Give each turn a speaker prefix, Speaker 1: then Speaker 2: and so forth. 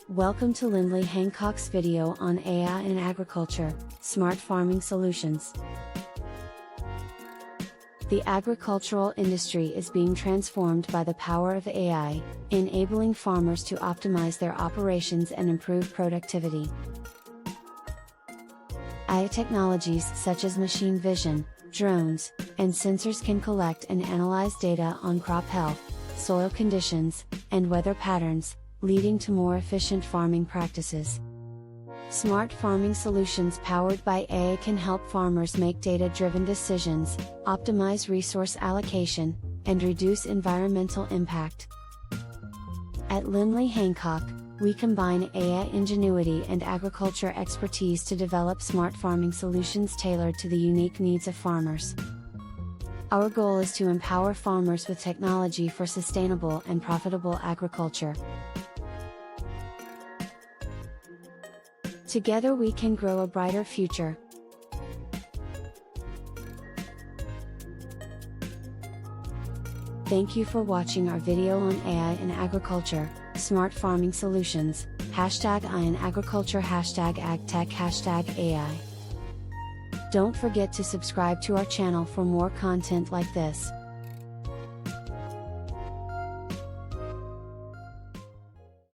Speaker 1: Welcome to Lindley Hancock's video on AI in Agriculture, Smart Farming Solutions. The agricultural industry is being transformed by the power of AI, enabling farmers to optimize their operations and improve productivity. AI technologies such as machine vision, drones, and sensors can collect and analyze data on crop health, soil conditions, and weather patterns, leading to more efficient farming practices. Smart farming solutions powered by AI can help farmers make data-driven decisions, optimize resource allocation, and reduce environmental impact. At Lindley Hancock, we combine AI ingenuity and agriculture expertise to develop smart farming solutions tailored to the unique needs of farmers. Our goal is to empower farmers with technology for sustainable and profitable agriculture. Together we can grow a brighter future. Thank you for watching our video on AI in agriculture, smart farming solutions, #AI in agriculture, #AgTech, #AI. Don't forget to subscribe to our channel for more content like this.